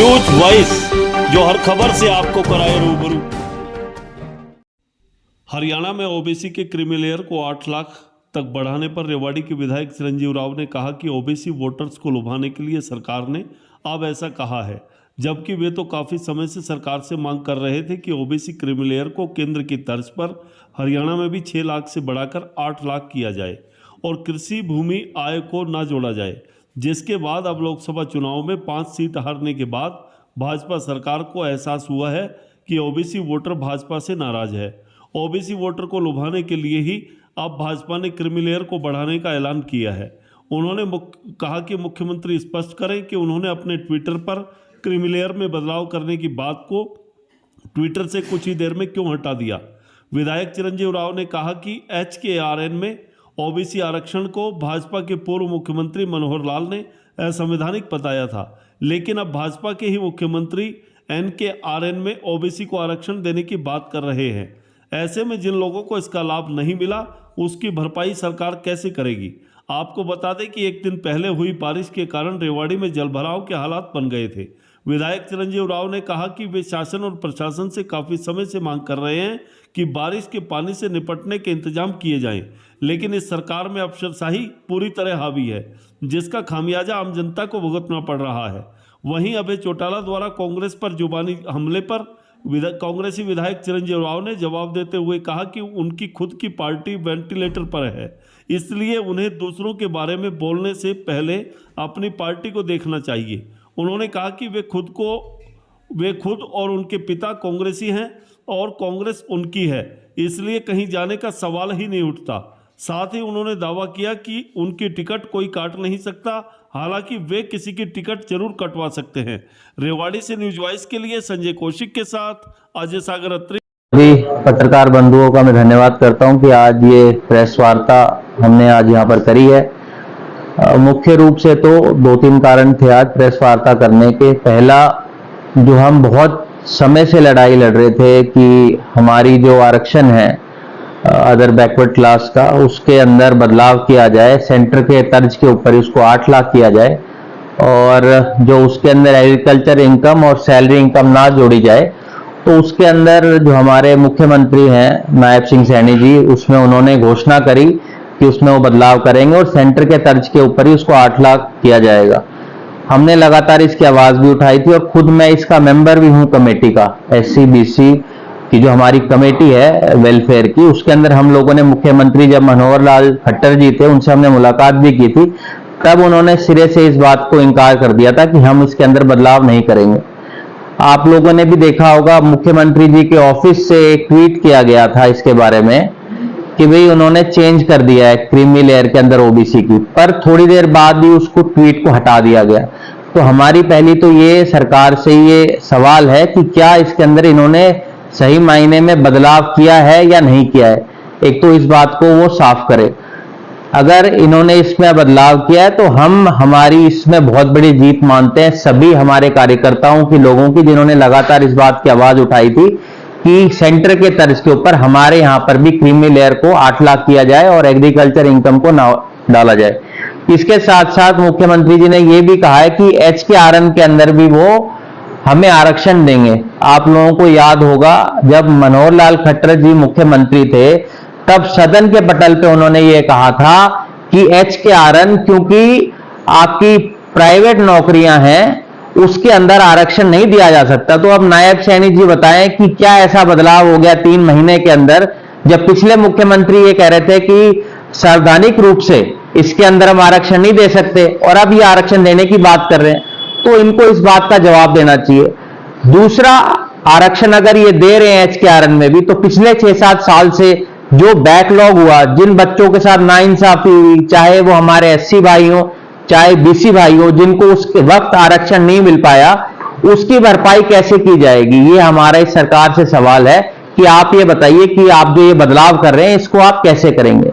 News voice, जो हर खबर से आपको कराए रूबरू। हरियाणा में ओबीसी के क्रीमी लेयर को 8 लाख तक बढ़ाने पर रेवाड़ी के विधायक चिरंजीव राव ने कहा कि ओबीसी वोटर्स को लुभाने के लिए सरकार ने अब ऐसा कहा है, जबकि वे तो काफ़ी समय से सरकार से मांग कर रहे थे कि ओबीसी क्रीमी लेयर को केंद्र की तर्ज पर हरियाणा में भी 6 लाख से बढ़ाकर 8 लाख किया जाए और कृषि भूमि आय को न जोड़ा जाए। जिसके बाद अब लोकसभा चुनाव में 5 सीट हारने के बाद भाजपा सरकार को एहसास हुआ है कि ओबीसी वोटर भाजपा से नाराज है। ओबीसी वोटर को लुभाने के लिए ही अब भाजपा ने क्रीमी लेयर को बढ़ाने का ऐलान किया है। उन्होंने कहा कि मुख्यमंत्री स्पष्ट करें कि उन्होंने अपने ट्विटर पर क्रीमी लेयर में बदलाव करने की बात को ट्विटर से कुछ ही देर में क्यों हटा दिया। विधायक चिरंजीव राव ने कहा कि HKRN में ओबीसी आरक्षण को भाजपा के पूर्व मुख्यमंत्री मनोहर लाल ने असंवैधानिक बताया था, लेकिन अब भाजपा के ही मुख्यमंत्री NKRN में ओबीसी को आरक्षण देने की बात कर रहे हैं। ऐसे में जिन लोगों को इसका लाभ नहीं मिला उसकी भरपाई सरकार कैसे करेगी। आपको बता दें कि एक दिन पहले हुई बारिश के कारण रेवाड़ी में जलभराव के हालात बन गए थे। विधायक चिरंजीव राव ने कहा कि वे शासन और प्रशासन से काफ़ी समय से मांग कर रहे हैं कि बारिश के पानी से निपटने के इंतजाम किए जाएं, लेकिन इस सरकार में अफसरशाही पूरी तरह हावी है, जिसका खामियाजा आम जनता को भुगतना पड़ रहा है। वहीं अभय चौटाला द्वारा कांग्रेस पर जुबानी हमले पर कांग्रेसी विधायक चिरंजीव राव ने जवाब देते हुए कहा कि उनकी खुद की पार्टी वेंटिलेटर पर है, इसलिए उन्हें दूसरों के बारे में बोलने से पहले अपनी पार्टी को देखना चाहिए। उन्होंने कहा कि वे खुद और उनके पिता कांग्रेसी हैं और कांग्रेस उनकी है, इसलिए कहीं जाने का सवाल ही नहीं उठता। साथ ही उन्होंने दावा किया कि उनकी टिकट कोई काट नहीं सकता, हालांकि वे किसी की टिकट जरूर कटवा सकते हैं। रेवाड़ी से न्यूज वॉइस के लिए संजय कौशिक के साथ अजय सागर अत्री। सभी पत्रकार बंधुओं का मैं धन्यवाद करता हूं कि आज ये प्रेस वार्ता हमने आज यहाँ पर करी है। मुख्य रूप से तो 2-3 कारण थे आज प्रेस वार्ता करने के। पहला, जो हम बहुत समय से लड़ाई लड़ रहे थे कि हमारी जो आरक्षण है अदर बैकवर्ड क्लास का, उसके अंदर बदलाव किया जाए, सेंटर के तर्ज के ऊपर उसको 8 लाख किया जाए और जो उसके अंदर एग्रीकल्चर इनकम और सैलरी इनकम ना जोड़ी जाए, तो उसके अंदर जो हमारे मुख्यमंत्री हैं नायब सिंह सैनी जी, उसमें उन्होंने घोषणा करी कि उसमें वो बदलाव करेंगे और सेंटर के तर्ज के ऊपर ही उसको 8 लाख किया जाएगा। हमने लगातार इसकी आवाज भी उठाई थी और खुद मैं इसका मेंबर भी हूं कमेटी का, SC-BC की जो हमारी कमेटी है वेलफेयर की, उसके अंदर हम लोगों ने मुख्यमंत्री जब मनोहर लाल खट्टर जी थे उनसे हमने मुलाकात भी की थी, तब उन्होंने सिरे से इस बात को इनकार कर दिया था कि हम इसके अंदर बदलाव नहीं करेंगे। आप लोगों ने भी देखा होगा मुख्यमंत्री जी के ऑफिस से एक ट्वीट किया गया था इसके बारे में कि भाई उन्होंने चेंज कर दिया है क्रीमी लेयर के अंदर ओबीसी की, पर थोड़ी देर बाद ही उसको ट्वीट को हटा दिया गया। तो हमारी पहली तो ये सरकार से ये सवाल है कि क्या इसके अंदर इन्होंने सही मायने में बदलाव किया है या नहीं किया है। एक तो इस बात को वो साफ करे। अगर इन्होंने इसमें बदलाव किया है तो हम हमारी इसमें बहुत बड़ी जीत मानते हैं सभी हमारे कार्यकर्ताओं की, लोगों की, जिन्होंने लगातार इस बात की आवाज उठाई थी कि सेंटर के तर्ज के ऊपर हमारे यहां पर भी क्रीमी लेयर को 8 लाख किया जाए और एग्रीकल्चर इनकम को ना डाला जाए। इसके साथ साथ मुख्यमंत्री जी ने यह भी कहा है कि HKRN के अंदर भी वो हमें आरक्षण देंगे। आप लोगों को याद होगा जब मनोहर लाल खट्टर जी मुख्यमंत्री थे तब सदन के पटल पे उन्होंने ये कहा था कि HKRN क्योंकि आपकी प्राइवेट नौकरियां हैं उसके अंदर आरक्षण नहीं दिया जा सकता। तो अब नायब सैनी जी बताएं कि क्या ऐसा बदलाव हो गया 3 महीने के अंदर, जब पिछले मुख्यमंत्री ये कह रहे थे कि संवैधानिक रूप से इसके अंदर हम आरक्षण नहीं दे सकते और अब ये आरक्षण देने की बात कर रहे हैं। तो इनको इस बात का जवाब देना चाहिए। दूसरा, आरक्षण अगर ये दे रहे हैं HKRN में भी, तो पिछले 6-7 साल से जो बैकलॉग हुआ, जिन बच्चों के साथ नाइंसाफी हुई, चाहे वो हमारे SC भाई हो चाहे BC भाई हो, जिनको उसके वक्त आरक्षण नहीं मिल पाया, उसकी भरपाई कैसे की जाएगी। ये हमारा इस सरकार से सवाल है कि आप ये बताइए कि आप जो ये बदलाव कर रहे हैं इसको आप कैसे करेंगे।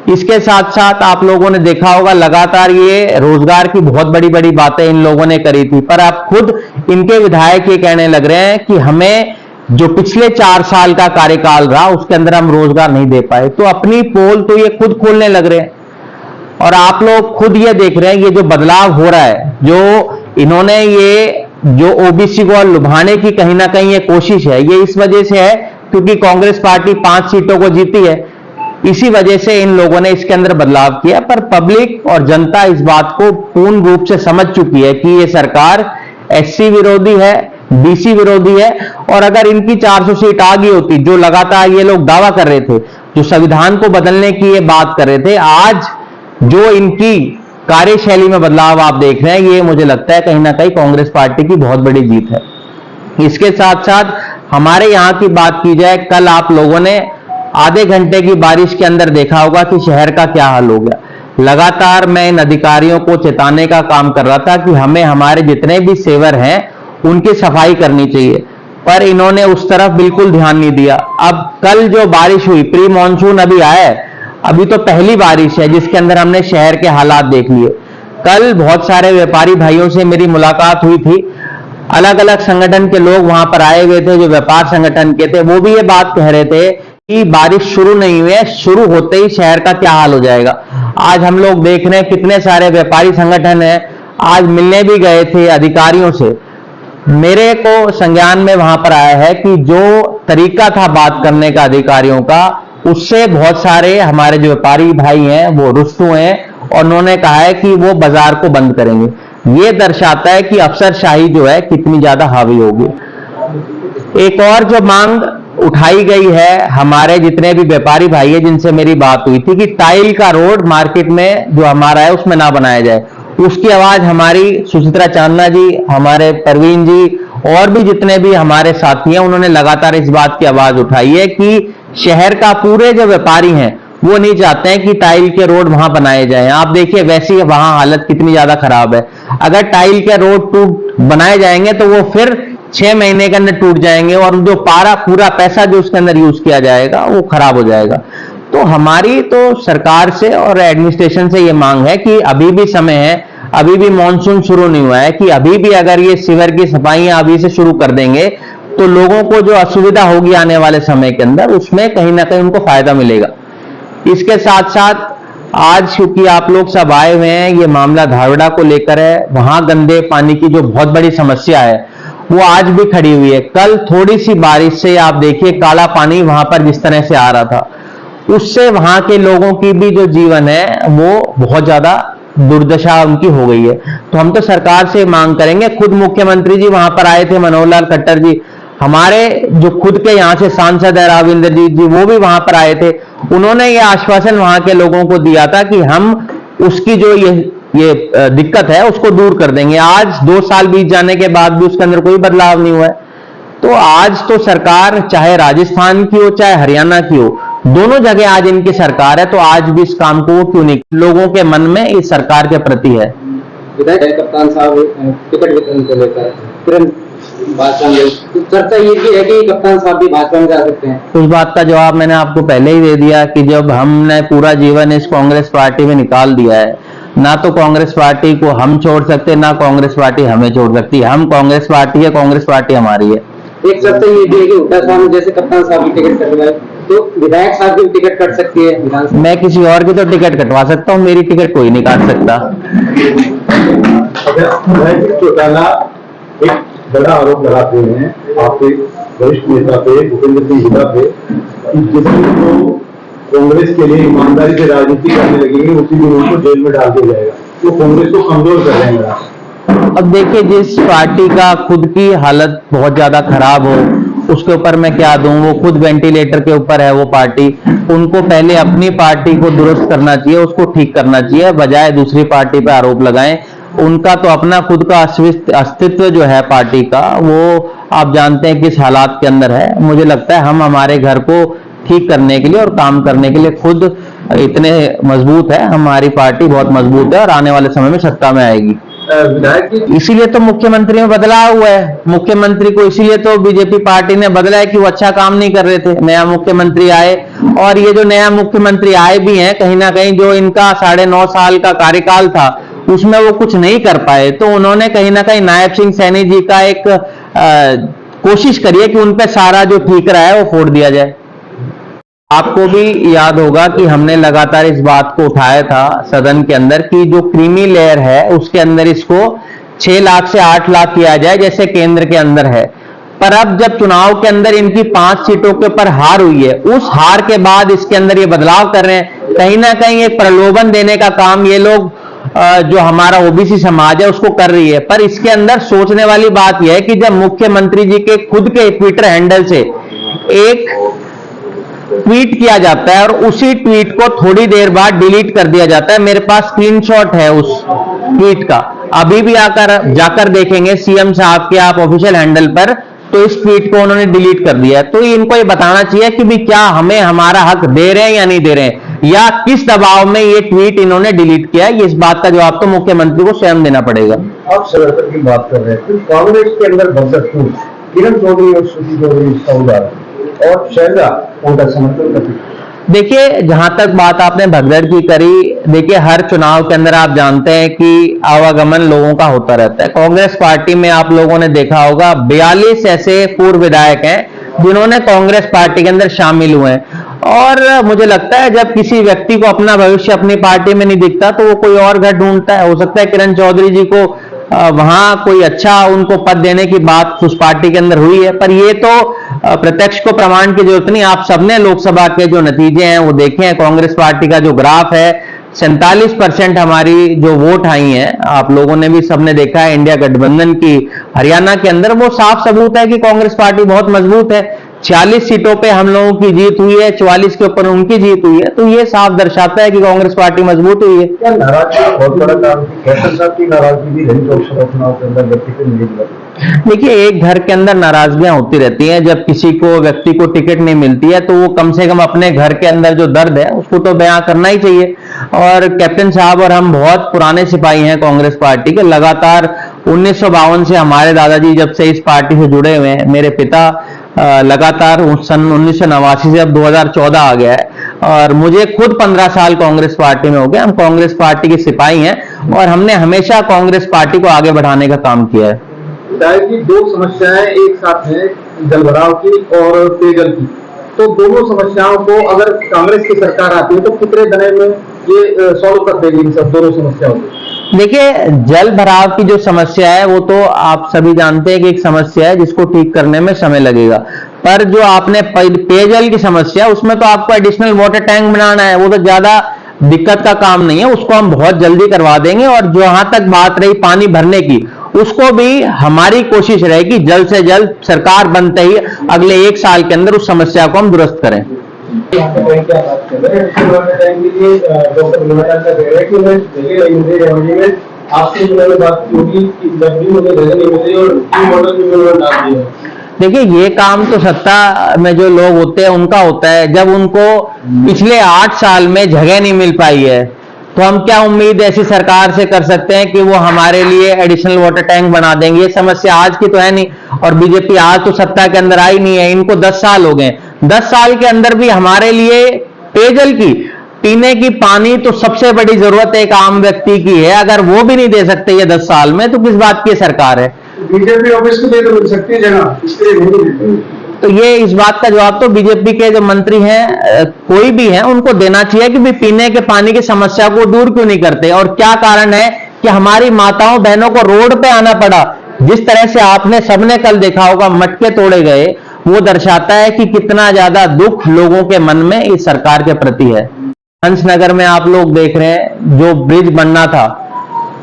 इसके साथ साथ आप लोगों ने देखा होगा लगातार ये रोजगार की बहुत बड़ी बड़ी बातें इन लोगों ने करी थी, पर अब खुद इनके विधायक ये कहने लग रहे हैं कि हमें जो पिछले 4 साल का कार्यकाल रहा उसके अंदर हम रोजगार नहीं दे पाए। तो अपनी पोल तो ये खुद खोलने लग रहे हैं और आप लोग खुद ये देख रहे हैं ये जो बदलाव हो रहा है, जो इन्होंने ये जो ओबीसी को लुभाने की कहीं ना कहीं ये कोशिश है, ये इस वजह से है क्योंकि कांग्रेस पार्टी 5 सीटों को जीती है, इसी वजह से इन लोगों ने इसके अंदर बदलाव किया। पर पब्लिक और जनता इस बात को पूर्ण रूप से समझ चुकी है कि ये सरकार एससी विरोधी है, बीसी विरोधी है, और अगर इनकी 400 सीट आ गई होती, जो लगातार ये लोग दावा कर रहे थे, जो संविधान को बदलने की ये बात कर रहे थे, आज जो इनकी कार्यशैली में बदलाव आप देख रहे हैं, ये मुझे लगता है कहीं ना कहीं कांग्रेस पार्टी की बहुत बड़ी जीत है। इसके साथ साथ हमारे यहां की बात की जाए, कल आप लोगों ने आधे घंटे की बारिश के अंदर देखा होगा कि शहर का क्या हाल हो गया। लगातार मैं इन अधिकारियों को चेताने का काम कर रहा था कि हमें हमारे जितने भी सेवर हैं उनकी सफाई करनी चाहिए, पर इन्होंने उस तरफ बिल्कुल ध्यान नहीं दिया। अब कल जो बारिश हुई, प्री मॉनसून अभी आया है, अभी तो पहली बारिश है जिसके अंदर हमने शहर के हालात देख लिए। कल बहुत सारे व्यापारी भाइयों से मेरी मुलाकात हुई थी, अलग अलग संगठन के लोग वहां पर आए हुए थे, जो व्यापार संगठन के थे, वो भी ये बात कह रहे थे कि बारिश शुरू नहीं हुई है, शुरू होते ही शहर का क्या हाल हो जाएगा। आज हम लोग देख रहे हैं कितने सारे व्यापारी संगठन हैं, आज मिलने भी गए थे अधिकारियों से। मेरे को संज्ञान में वहां पर आया है कि जो तरीका था बात करने का अधिकारियों का, उससे बहुत सारे हमारे जो व्यापारी भाई हैं वो रुष्ट हुए हैं, और उन्होंने कहा है कि वो बाजार को बंद करेंगे। ये दर्शाता है कि अफसरशाही जो है कितनी ज्यादा हावी होगी। एक और जो मांग उठाई गई है, हमारे जितने भी व्यापारी भाई है जिनसे मेरी बात हुई थी, कि टाइल का रोड मार्केट में जो हमारा है उसमें ना बनाया जाए। उसकी आवाज हमारी सुचित्रा चांदना जी, हमारे परवीन जी और भी जितने भी हमारे साथी हैं, उन्होंने लगातार इस बात की आवाज उठाई है कि शहर का पूरे जो व्यापारी हैं वो नहीं चाहते हैं कि टाइल के रोड वहां बनाए जाएं। आप देखिए वैसी वहां हालत कितनी ज्यादा खराब है। अगर टाइल के रोड बनाए जाएंगे तो वो फिर 6 महीने के अंदर टूट जाएंगे, और जो पूरा पैसा जो उसके अंदर यूज किया जाएगा वो खराब हो जाएगा। तो हमारी तो सरकार से और एडमिनिस्ट्रेशन से ये मांग है कि अभी भी समय है, अभी भी मॉनसून शुरू नहीं हुआ है, कि अभी भी अगर ये सीवर की सफाइयां अभी से शुरू कर देंगे तो लोगों को जो असुविधा होगी आने वाले समय के अंदर, उसमें कहीं ना कहीं उनको फायदा मिलेगा। इसके साथ साथ आज क्योंकि आप लोग सब आए हुए हैं, ये मामला धारवाड़ा को लेकर है, वहां गंदे पानी की जो बहुत बड़ी समस्या है वो आज भी खड़ी हुई है। कल थोड़ी सी बारिश से आप देखिए काला पानी वहां पर जिस तरह से आ रहा था, उससे वहां के लोगों की भी जो जीवन है वो बहुत ज्यादा दुर्दशा उनकी हो गई है। तो हम तो सरकार से मांग करेंगे, खुद मुख्यमंत्री जी वहां पर आए थे, मनोहर लाल खट्टर जी, हमारे जो खुद के यहाँ से सांसद है राविंद्रजीत जी, वो भी वहां पर आए थे। उन्होंने ये आश्वासन वहां के लोगों को दिया था कि हम उसकी जो ये दिक्कत है उसको दूर कर देंगे। आज 2 साल बीत जाने के बाद भी उसके अंदर कोई बदलाव नहीं हुआ है। तो आज तो सरकार चाहे राजस्थान की हो चाहे हरियाणा की हो, दोनों जगह आज इनकी सरकार है, तो आज भी इस काम को क्यों नहीं, लोगों के मन में इस सरकार के प्रति है। विधायक कप्तान साहब टिकट वितरण को लेकर तुरंत भाजपा में चर्चा ये भी है कि कप्तान साहब भी भाजपा में जा सकते हैं। उस बात का जवाब मैंने आपको पहले ही दे दिया कि जब हमने पूरा जीवन इस कांग्रेस पार्टी में निकाल दिया है, ना तो कांग्रेस पार्टी को हम छोड़ सकते, ना कांग्रेस पार्टी हमें छोड़ सकती। हम कांग्रेस पार्टी है, कांग्रेस पार्टी हमारी है। एक चर्चा ये भी है कि हुड्डा साहब जैसे कप्तान साहब की टिकट कटवाए तो विधायक साहब की टिकट कट सकती है विधानसभा। मैं किसी और की तो टिकट कटवा सकता हूँ, मेरी टिकट कोई नहीं काट सकता। चौटाला एक बड़ा आरोप लगाते हैं आपके वरिष्ठ नेता पे, भूपेंद्र सिंह हुड्डा पे, जिसमें तो कांग्रेस के लिए ईमानदारी से राजनीति करने लगेंगे उसी दिन उनको जेल में डाल दिया जाएगा। वो कांग्रेस को कमजोर कर रहे हैं। अब देखिए, जिस पार्टी का खुद की हालत बहुत ज्यादा खराब हो उसके ऊपर मैं क्या दूं, वो खुद वेंटिलेटर के ऊपर है वो पार्टी। उनको पहले अपनी पार्टी को दुरुस्त करना चाहिए, उसको ठीक करना चाहिए, बजाय दूसरी पार्टी पे आरोप लगाएं। उनका तो अपना खुद का अस्तित्व जो है पार्टी का, वो आप जानते हैं किस हालात के अंदर है। मुझे लगता है हम हमारे घर को ठीक करने के लिए और काम करने के लिए खुद इतने मजबूत है, हमारी पार्टी बहुत मजबूत है और आने वाले समय में सत्ता में आएगी। इसीलिए तो मुख्यमंत्री में बदलाव हुआ है। मुख्यमंत्री को इसीलिए तो बीजेपी पार्टी ने बदला है कि वो अच्छा काम नहीं कर रहे थे। नया मुख्यमंत्री आए, और ये जो नया मुख्यमंत्री आए भी हैं, कहीं ना कहीं जो इनका 9.5 साल का कार्यकाल था उसमें वो कुछ नहीं कर पाए, तो उन्होंने कहीं ना कहीं नायब सिंह सैनी जी का एक कोशिश करिए कि उन पे सारा जो ठीक रहा है वो फोड़ दिया जाए। आपको भी याद होगा कि हमने लगातार इस बात को उठाया था सदन के अंदर कि जो क्रीमी लेयर है उसके अंदर इसको 6 लाख से 8 लाख किया जाए जैसे केंद्र के अंदर है। पर अब जब चुनाव के अंदर इनकी 5 सीटों के ऊपर हार हुई है, उस हार के बाद इसके अंदर ये बदलाव कर रहे हैं। कहीं ना कहीं एक प्रलोभन देने का काम ये लोग जो हमारा ओबीसी समाज है उसको कर रही है। पर इसके अंदर सोचने वाली बात यह है कि जब मुख्यमंत्री जी के खुद के ट्विटर हैंडल से एक ट्वीट किया जाता है और उसी ट्वीट को थोड़ी देर बाद डिलीट कर दिया जाता है। मेरे पास स्क्रीनशॉट है उस ट्वीट का, अभी भी जाकर देखेंगे सीएम साहब के आप ऑफिशियल हैंडल पर, तो इस ट्वीट को उन्होंने डिलीट कर दिया है। तो इनको ये बताना चाहिए कि भी क्या हमें हमारा हक दे रहे हैं या नहीं दे रहे हैं, या किस दबाव में ये ट्वीट इन्होंने डिलीट किया है। इस बात का जवाब तो मुख्यमंत्री को स्वयं देना पड़ेगा। आप सदस्यता की बात कर रहे हैं, तो कांग्रेस के अंदर बरसत किरण चौधरी और श्रुति चौधरी इसका उदाहरण और शैलजा उनका समर्थन करती। देखिए, जहां तक बात आपने भगदड़ की करी, देखिए हर चुनाव के अंदर आप जानते हैं कि आवागमन लोगों का होता रहता है। कांग्रेस पार्टी में आप लोगों ने देखा होगा 42 ऐसे पूर्व विधायक हैं जिन्होंने कांग्रेस पार्टी के अंदर शामिल हुए हैं। और मुझे लगता है जब किसी व्यक्ति को अपना भविष्य अपनी पार्टी में नहीं दिखता तो वो कोई और घर ढूंढता है। हो सकता है किरण चौधरी जी को वहां कोई अच्छा उनको पद देने की बात उस पार्टी के अंदर हुई है, पर ये तो प्रत्यक्ष को प्रमाण की जरूरत नहीं। आप सबने लोकसभा के जो नतीजे हैं वो देखे हैं। कांग्रेस पार्टी का जो ग्राफ है, 47% हमारी जो वोट आई हैं, आप लोगों ने भी सबने देखा है इंडिया गठबंधन की हरियाणा के अंदर, वो साफ सबूत है कि कांग्रेस पार्टी बहुत मजबूत है। 46 सीटों पे हम लोगों की जीत हुई है, 44 के ऊपर उनकी जीत हुई है, तो ये साफ दर्शाता है कि कांग्रेस पार्टी मजबूत हुई है। क्या नाराजगी बहुत बड़ा काम थी? कैप्टन साहब की नाराजगी भी रही लोकसभा चुनाव के अंदर व्यक्ति को मिली? देखिए, एक घर के अंदर नाराजगियां होती रहती हैं। जब किसी को व्यक्ति को टिकट नहीं मिलती है तो वो कम से कम अपने घर के अंदर जो दर्द है उसको तो बयां करना ही चाहिए। और कैप्टन साहब और हम बहुत पुराने सिपाही हैं कांग्रेस पार्टी के। लगातार 1952 से हमारे दादाजी जब से इस पार्टी से जुड़े हुए हैं, मेरे पिता लगातार सन 1989 से अब 2014 आ गया है, और मुझे खुद 15 साल कांग्रेस पार्टी में हो गया। हम कांग्रेस पार्टी के सिपाही हैं और हमने हमेशा कांग्रेस पार्टी को आगे बढ़ाने का काम किया है। विधायक की 2 समस्याएं एक साथ हैं, जलभराव की और पेयजल की। तो दोनों समस्याओं को अगर कांग्रेस की सरकार आती है तो कितने दिनों में ये सॉल्व कर देगी इन सब दोनों समस्याओं को? देखिए, जल भराव की जो समस्या है वो तो आप सभी जानते हैं कि एक समस्या है जिसको ठीक करने में समय लगेगा। पर जो आपने पेयजल की समस्या, उसमें तो आपको एडिशनल वाटर टैंक बनाना है, वो तो ज्यादा दिक्कत का काम नहीं है, उसको हम बहुत जल्दी करवा देंगे। और जहां तक बात रही पानी भरने की, उसको भी हमारी कोशिश रहेगी जल्द से जल्द सरकार बनते ही अगले 1 साल के अंदर उस समस्या को हम दुरुस्त करें। देखिए, ये काम तो सत्ता में जो लोग होते हैं उनका होता है। जब उनको पिछले 8 साल में जगह नहीं मिल पाई है तो हम क्या उम्मीद ऐसी सरकार से कर सकते हैं कि वो हमारे लिए एडिशनल वाटर टैंक बना देंगे? ये समस्या आज की तो है नहीं, और बीजेपी आज तो सत्ता के अंदर आई नहीं है, इनको 10 साल हो गए। 10 साल के अंदर भी हमारे लिए पेयजल की, पीने की पानी तो सबसे बड़ी जरूरत एक आम व्यक्ति की है। अगर वो भी नहीं दे सकते ये 10 साल में, तो किस बात की सरकार है? बीजेपी ऑफिस को दे तो मिल सकती है जगह, इसके लिए नहीं देती। तो ये इस बात का जवाब तो बीजेपी के जो मंत्री हैं, कोई भी हैं, उनको देना चाहिए कि भी पीने के पानी की समस्या को दूर क्यों नहीं करते, और क्या कारण है कि हमारी माताओं बहनों को रोड पे आना पड़ा। जिस तरह से आपने सबने कल देखा होगा मटके तोड़े गए, वो दर्शाता है कि कितना ज्यादा दुख लोगों के मन में इस सरकार के प्रति है। हंसनगर में आप लोग देख रहे हैं जो ब्रिज बनना था,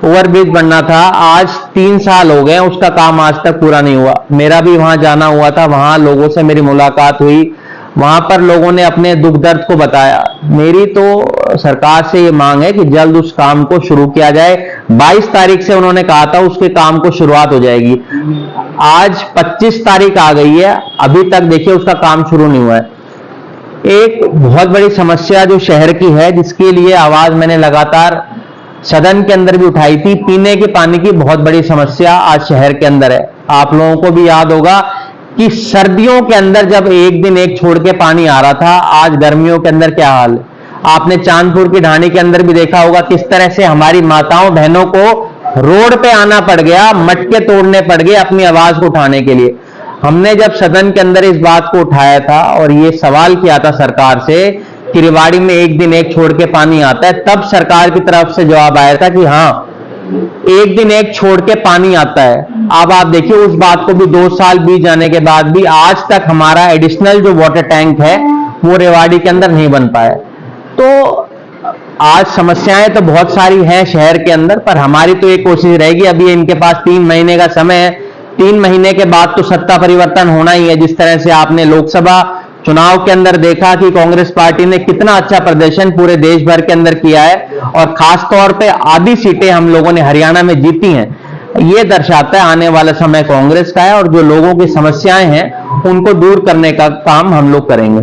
ओवरब्रिज बनना था, आज 3 साल हो गए, उसका काम आज तक पूरा नहीं हुआ। मेरा भी वहां जाना हुआ था, वहां लोगों से मेरी मुलाकात हुई, वहां पर लोगों ने अपने दुख दर्द को बताया। मेरी तो सरकार से ये मांग है कि जल्द उस काम को शुरू किया जाए। 22 तारीख से उन्होंने कहा था उसके काम को शुरुआत हो जाएगी, आज 25 तारीख आ गई है, अभी तक देखिए उसका काम शुरू नहीं हुआ है। एक बहुत बड़ी समस्या जो शहर की है, जिसके लिए आवाज मैंने लगातार सदन के अंदर भी उठाई थी, पीने के पानी की बहुत बड़ी समस्या आज शहर के अंदर है। आप लोगों को भी याद होगा कि सर्दियों के अंदर जब एक दिन एक छोड़ के पानी आ रहा था, आज गर्मियों के अंदर क्या हाल है। आपने चांदपुर की ढाणी के अंदर भी देखा होगा किस तरह से हमारी माताओं बहनों को रोड पे आना पड़ गया, मटके तोड़ने पड़ गए अपनी आवाज को उठाने के लिए। हमने जब सदन के अंदर इस बात को उठाया था और ये सवाल किया था सरकार से कि रेवाड़ी में एक दिन एक छोड़ के पानी आता है, तब सरकार की तरफ से जवाब आया था कि हाँ, एक दिन एक छोड़ के पानी आता है। अब आप देखिए उस बात को भी 2 साल बीत जाने के बाद भी आज तक हमारा एडिशनल जो वाटर टैंक है वो रेवाड़ी के अंदर नहीं बन पाया। तो आज समस्याएं तो बहुत सारी हैं शहर के अंदर, पर हमारी तो एक कोशिश रहेगी, अभी इनके पास 3 महीने का समय है, 3 महीने के बाद तो सत्ता परिवर्तन होना ही है। जिस तरह से आपने लोकसभा चुनाव के अंदर देखा कि कांग्रेस पार्टी ने कितना अच्छा प्रदर्शन पूरे देश भर के अंदर किया है और खास तौर पे आधी सीटें हम लोगों ने हरियाणा में जीती हैं। ये दर्शाता है आने वाला समय कांग्रेस का है और जो लोगों की समस्याएं हैं उनको दूर करने का काम हम लोग करेंगे।